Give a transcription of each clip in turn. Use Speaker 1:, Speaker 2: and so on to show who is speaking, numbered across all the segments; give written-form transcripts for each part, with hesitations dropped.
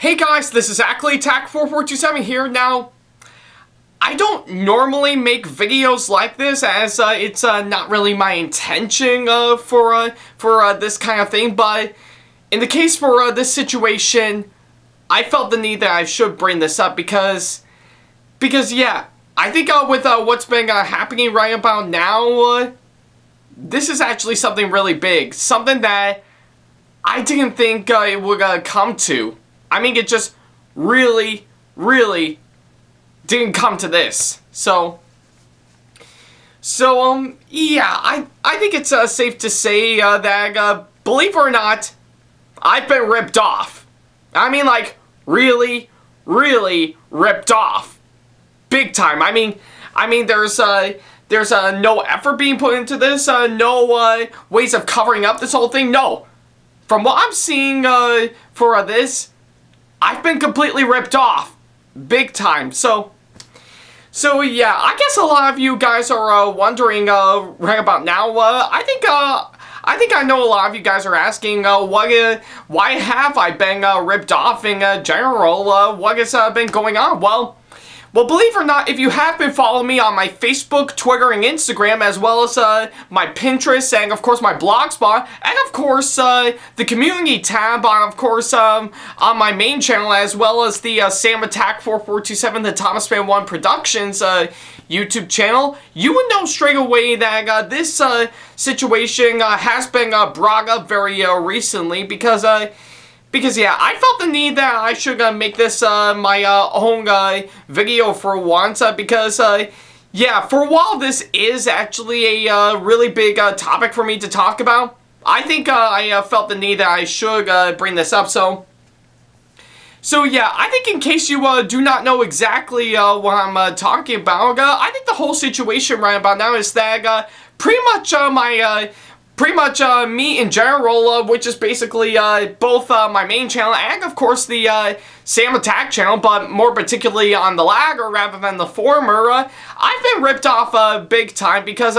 Speaker 1: Hey guys, this is Ackleyattack4427 here. Now, I don't normally make videos like this as it's not really my intention for this kind of thing, but in the case for this situation, I felt the need that I should bring this up because yeah, I think with what's been happening right about now, this is actually something really big, something that I didn't think it would come to. I mean, it just really didn't come to this. So yeah, I think it's safe to say that, believe it or not, I've been ripped off. I mean, like, really ripped off. Big time. I mean, there's no effort being put into this, no ways of covering up this whole thing. No. From what I'm seeing for this, I've been completely ripped off. Big time. So yeah, I guess a lot of you guys are wondering right about now. I think I know a lot of you guys are asking why have I been ripped off in general? What has been going on? Well, believe it or not, if you have been following me on my Facebook, Twitter, and Instagram, as well as my Pinterest, and of course my Blogspot, and of course the community tab, of course on my main channel, as well as the Ackleyattack4427, the Thomas Fan 1 Productions YouTube channel, you would know straight away that this situation has been brought up very recently because yeah, I felt the need that I should make this my own video for once, because yeah, for a while this is actually a really big topic for me to talk about. I think I felt the need that I should bring this up, so yeah, I think in case you do not know exactly what I'm talking about, I think the whole situation right about now is that pretty much me in general, which is basically both my main channel and of course the Ackleyattack channel, but more particularly on the latter rather than the former, I've been ripped off big time because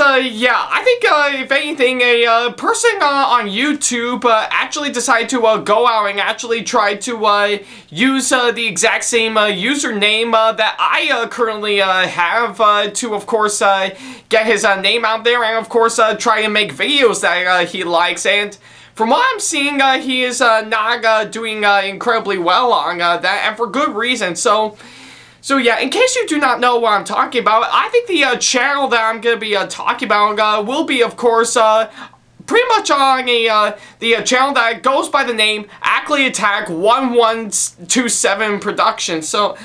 Speaker 1: yeah, I think if anything, a person on YouTube actually decided to go out and actually try to use the exact same username that I currently have to, of course, get his name out there and, of course, try and make videos that he likes. And from what I'm seeing, he is not doing incredibly well on that, and for good reason. So yeah, in case you do not know what I'm talking about, I think the channel that I'm going to be talking about will be, of course, pretty much on the channel that goes by the name Acklyattack1127 Productions. So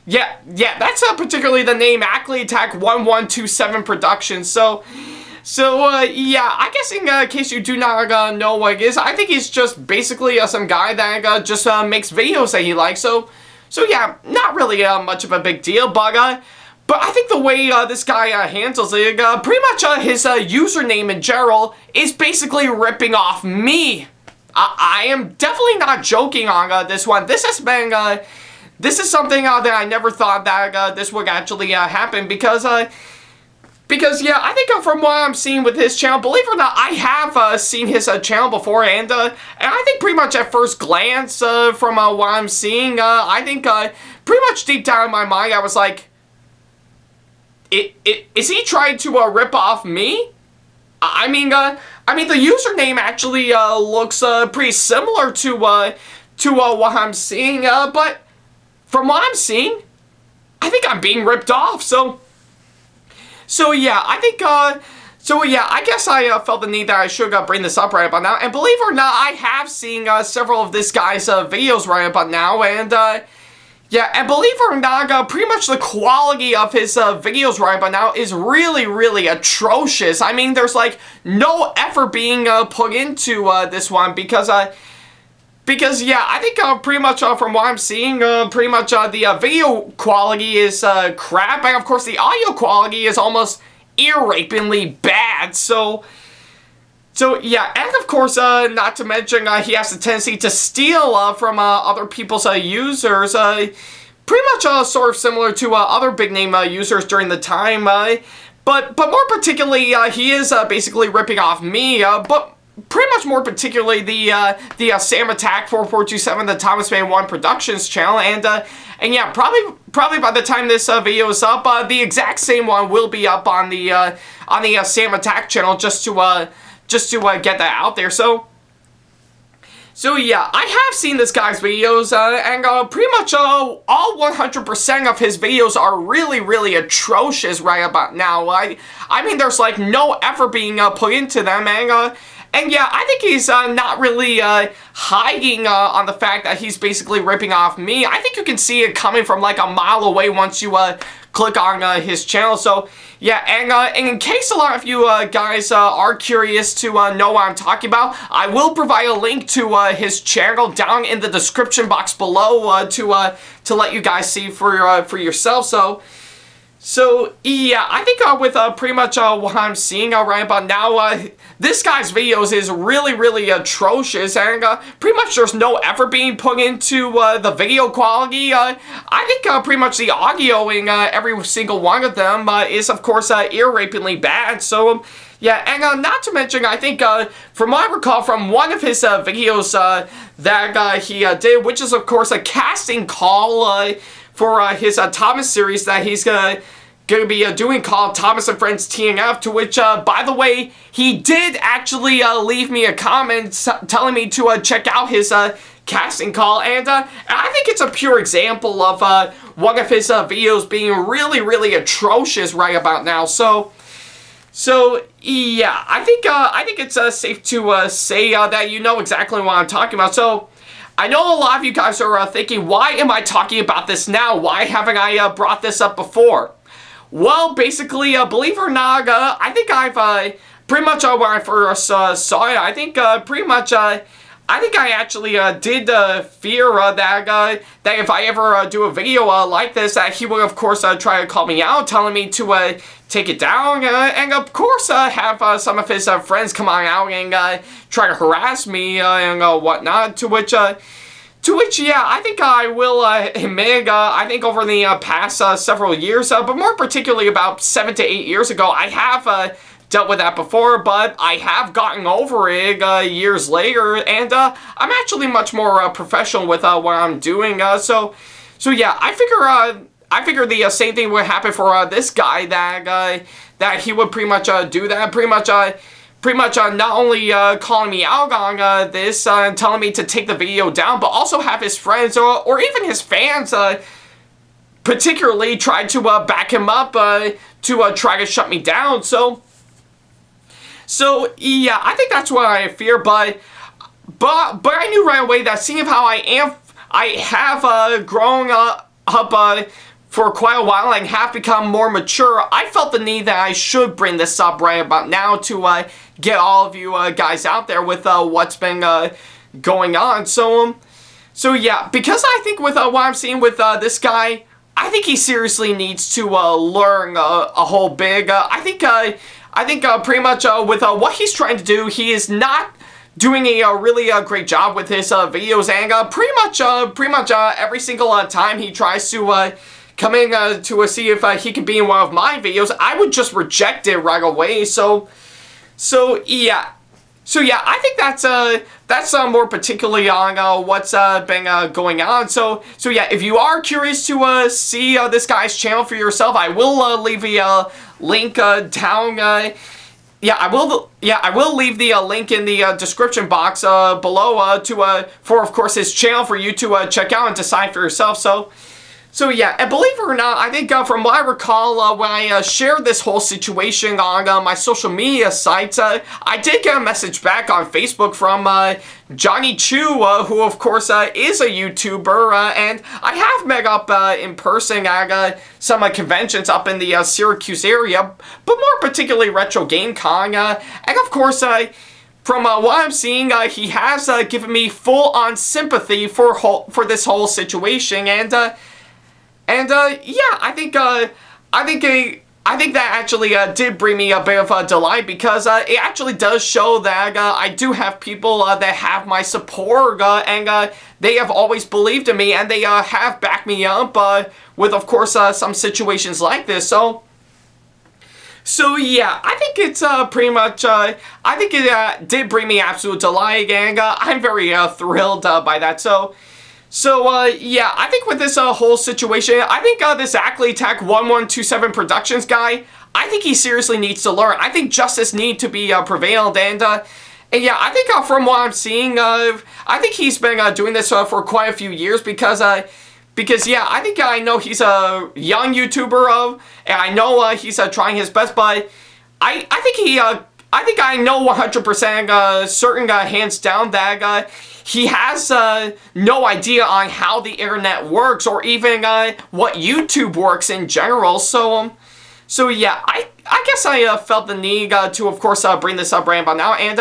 Speaker 1: yeah, that's particularly the name, Acklyattack1127 Productions. So yeah, I guess in case you do not know what it is, I think he's just basically some guy that just makes videos that he likes. So yeah, not really much of a big deal, but I think the way this guy handles it, pretty much his username in general is basically ripping off me. I am definitely not joking on this one. This has been, this is something that I never thought that this would actually happen because yeah, I think from what I'm seeing with his channel, believe it or not, I have seen his channel before, and I think pretty much at first glance, from what I'm seeing, I think pretty much deep down in my mind, I was like, is he trying to rip off me? I mean, the username actually looks pretty similar to what I'm seeing, but from what I'm seeing, I think I'm being ripped off. So yeah, I think, yeah, I guess I felt the need that I should bring this up right about now. And believe it or not, I have seen several of this guy's videos right about now. And, yeah, and believe it or not, pretty much the quality of his videos right about now is really atrocious. I mean, there's, like, no effort being put into this one because, yeah, I think pretty much from what I'm seeing, pretty much the video quality is crap, and of course the audio quality is almost ear-rapingly bad, so yeah, and of course, not to mention, he has the tendency to steal from other people's users, pretty much sort of similar to other big-name users during the time, but more particularly, he is basically ripping off me, but pretty much more particularly the Sam Attack 4427, the Thomas Man 1 Productions channel, and yeah, probably by the time this video is up, the exact same one will be up on the Sam Attack channel, just to get that out there. So yeah, I have seen this guy's videos, and pretty much all 100% of his videos are really atrocious right about now. I mean, there's like no effort being put into them, and yeah, I think he's not really hiding on the fact that he's basically ripping off me. I think you can see it coming from like a mile away once you click on his channel. So yeah, and in case a lot of you guys are curious to know what I'm talking about, I will provide a link to his channel down in the description box below to let you guys see for yourself. So yeah, I think with pretty much what I'm seeing right about now, this guy's videos is really atrocious, and pretty much there's no effort being put into the video quality. I think pretty much the audioing every single one of them is of course ear-rapingly bad. So yeah, and not to mention, I think from what I recall from one of his videos that he did, which is of course a casting call for his Thomas series that he's gonna be doing, called Thomas and Friends TNF, to which, by the way, he did actually leave me a comment telling me to check out his casting call, and I think it's a pure example of one of his videos being really atrocious right about now. So yeah, I think it's safe to say that you know exactly what I'm talking about. So I know a lot of you guys are thinking, why am I talking about this now? Why haven't I brought this up before? Well, basically, believe it or not, I think I've pretty much when I first saw it, I think pretty much I think I actually did fear that if I ever do a video like this, that he would of course try to call me out, telling me to take it down, and of course have some of his friends come on out and try to harass me and whatnot. To which, yeah, I think I will admit, I think over the past several years, but more particularly about 7 to 8 years ago, I have dealt with that before, but I have gotten over it years later, and I'm actually much more professional with what I'm doing. So yeah, I figure the same thing would happen for this guy, that he would pretty much do that, pretty much not only calling me out on this and telling me to take the video down, but also have his friends or even his fans particularly try to back him up to try to shut me down. So yeah, I think that's what I fear, but I knew right away that seeing how I have grown up for quite a while and have become more mature, I felt the need that I should bring this up right about now to get all of you guys out there with what's been going on. So yeah, because I think with what I'm seeing with this guy, I think he seriously needs to learn a whole big. I think pretty much with what he's trying to do, he is not doing a really great job with his videos, and pretty much every single time he tries to come in to see if he can be in one of my videos, I would just reject it right away. So yeah, I think that's more particularly on what's been going on. So yeah, if you are curious to see this guy's channel for yourself, I will leave a link down. Yeah, I will leave the link in the description box below for of course his channel for you to check out and decide for yourself. So yeah, and believe it or not, I think from what I recall, when I shared this whole situation on my social media sites, I did get a message back on Facebook from Johnny Chu, who of course is a YouTuber, and I have met up in person at some conventions up in the Syracuse area, but more particularly Retro Game Con, and of course, from what I'm seeing, he has given me full-on sympathy for this whole situation, and yeah, I think that actually did bring me a bit of a delight, because it actually does show that I do have people that have my support, and they have always believed in me, and they have backed me up with, of course, some situations like this. So yeah, I think it's pretty much, I think it did bring me absolute delight, and I'm very thrilled by that. So yeah, I think with this whole situation, I think this Acklyattack1127 Productions guy, I think he seriously needs to learn. I think justice needs to be prevailed, and yeah, I think from what I'm seeing, I think he's been doing this for quite a few years because yeah, I think I know he's a young YouTuber, and I know he's trying his best, but I think I know 100% certain hands down that he has no idea on how the internet works or even what YouTube works in general. So yeah, I guess I felt the need to, of course, bring this up right about now, and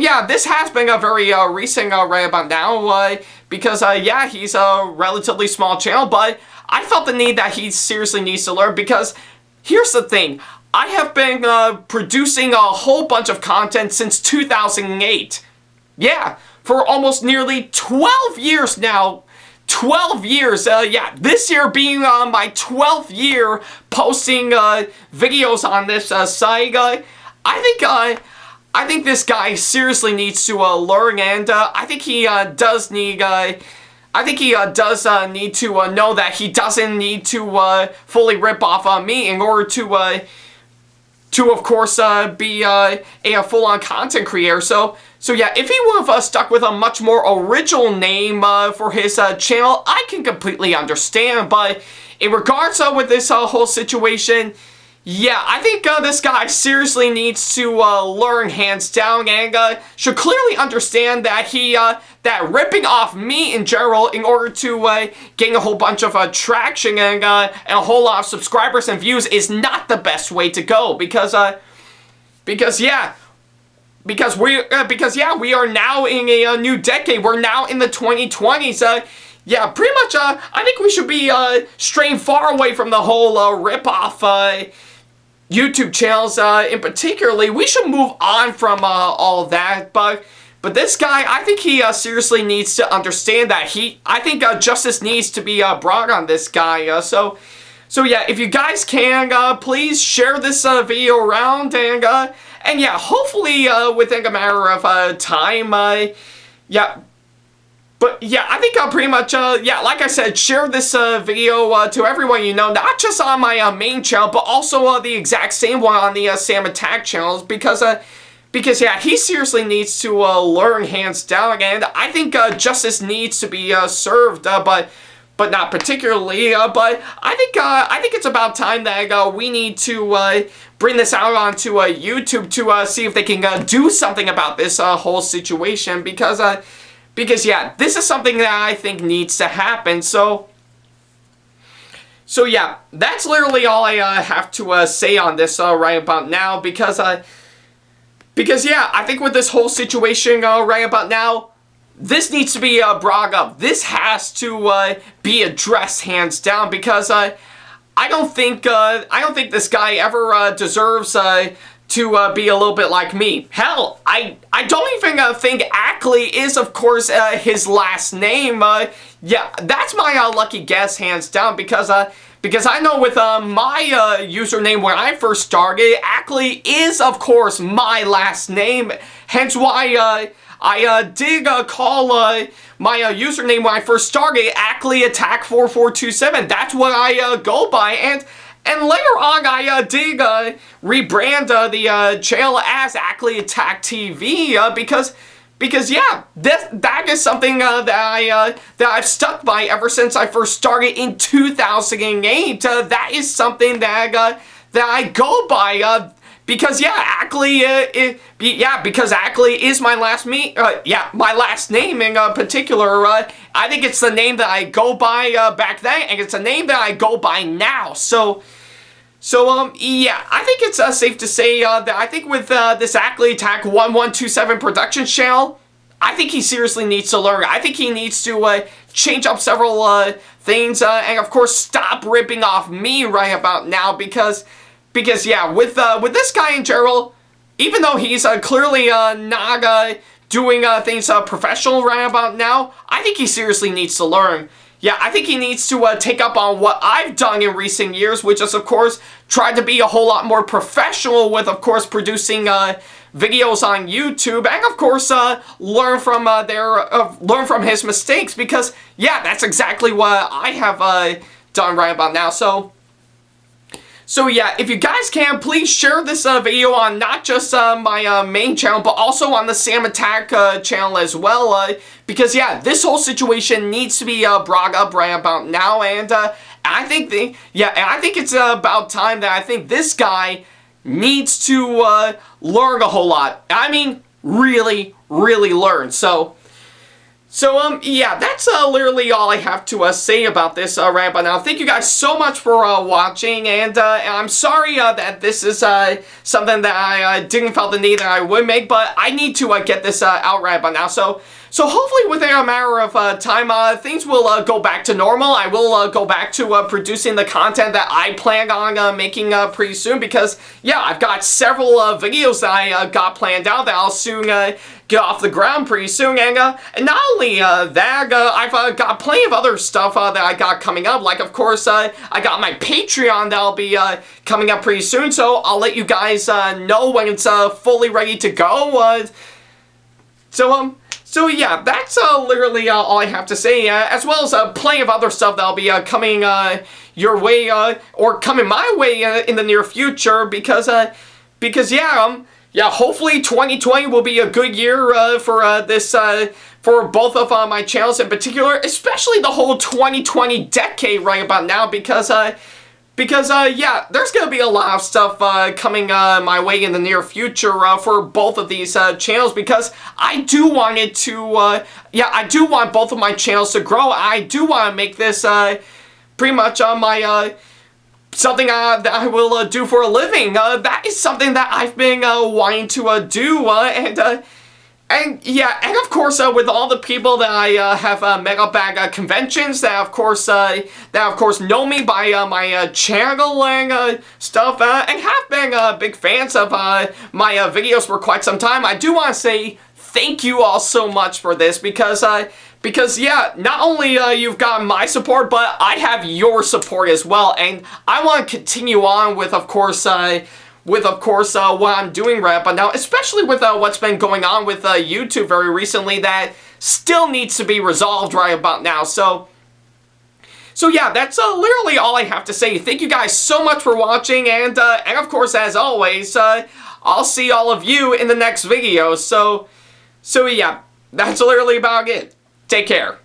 Speaker 1: yeah, this has been a very recent right about now, because yeah, he's a relatively small channel, but I felt the need that he seriously needs to learn, because here's the thing, I have been producing a whole bunch of content since 2008. Yeah, for almost nearly 12 years now. 12 years, yeah, this year being my 12th year posting videos on this site. I think this guy seriously needs to learn, and I think he does need need to know that he doesn't need to fully rip off me in order to of course be a full-on content creator. So yeah, if he would have stuck with a much more original name for his channel, I can completely understand. But in regards with this whole situation, yeah, I think this guy seriously needs to learn hands down, and should clearly understand that that ripping off me in general in order to gain a whole bunch of traction and a whole lot of subscribers and views is not the best way to go, because yeah, we are now in a new decade. We're now in the 2020s. Yeah, pretty much. I think we should be straying far away from the whole rip-off YouTube channels. In particularly, we should move on from all of that. But this guy, I think he seriously needs to understand that I think justice needs to be brought on this guy. So yeah, if you guys can, please share this video around, and yeah, hopefully within a matter of time, yeah. But yeah, I think I'll pretty much, yeah, like I said, share this video to everyone you know, not just on my main channel, but also the exact same one on the Sam Attack channels, because yeah, he seriously needs to learn hands down, and I think justice needs to be served, but not particularly, but I think it's about time that we need to bring this out onto YouTube to see if they can do something about this whole situation, because yeah, this is something that I think needs to happen. So yeah, that's literally all I have to say on this right about now, because yeah, I think with this whole situation right about now, this needs to be brought up. This has to be addressed hands down, because I don't think this guy ever deserves to be a little bit like me. Hell, I don't even think Ackley is, of course, his last name. Yeah, that's my lucky guess, hands down, because I know with my username when I first started, Ackley is, of course, my last name. Hence why I did call my username when I first started Ackleyattack4427. That's what I go by, and later on I did rebrand the channel as Acklyattack TV because yeah, that is something that I've stuck by ever since I first started in 2008. That is something that I go by. Because yeah, because Ackley is my last my last name in particular. I think it's the name that I go by back then, and it's a name that I go by now. So yeah, I think it's safe to say that I think with this Acklyattack1127 Productions channel, I think he seriously needs to learn. I think he needs to change up several things, and of course stop ripping off me right about now, because yeah, with this guy in general, even though he's clearly not doing things professional right about now, I think he seriously needs to learn. I think he needs to take up on what I've done in recent years, which is, of course, try to be a whole lot more professional with, of course, producing videos on YouTube, and of course, learn from his mistakes, because yeah, that's exactly what I have done right about now. So yeah, if you guys can, please share this video on not just my main channel, but also on the Sam Attack channel as well, because yeah, this whole situation needs to be brought up right about now, and I think it's about time that I think this guy needs to learn a whole lot. I mean, really, really learn. Yeah, that's literally all I have to say about this right about now. Thank you guys so much for watching, and I'm sorry that this is something that I didn't feel the need that I would make, but I need to get this out right about now. So hopefully within a matter of time, things will go back to normal. I will go back to producing the content that I plan on making pretty soon, because yeah, I've got several videos that I got planned out that I'll soon get off the ground pretty soon, and not only that, I've got plenty of other stuff that I got coming up, like of course I got my Patreon that'll be coming up pretty soon, so I'll let you guys know when it's fully ready to go. So yeah, that's literally all I have to say, as well as plenty of other stuff that'll be coming your way, or coming my way in the near future, because yeah, hopefully 2020 will be a good year for this, for both of my channels in particular, especially the whole 2020 decade right about now, because yeah, there's gonna be a lot of stuff coming my way in the near future for both of these channels, because I do want it to, yeah, I do want both of my channels to grow. I do want to make this pretty much my something that I will do for a living. That is something that I've been wanting to do, and yeah, and of course, with all the people that I have met up at conventions, that of course know me by my channel and stuff, and have been big fans of my videos for quite some time, I do want to say thank you all so much for this, because yeah, not only you've got my support, but I have your support as well, and I want to continue on with, of course, what I'm doing right about now, especially with what's been going on with YouTube very recently, that still needs to be resolved right about now. So yeah, that's literally all I have to say. Thank you guys so much for watching, and of course, as always, I'll see all of you in the next video. So yeah, that's literally about it. Take care.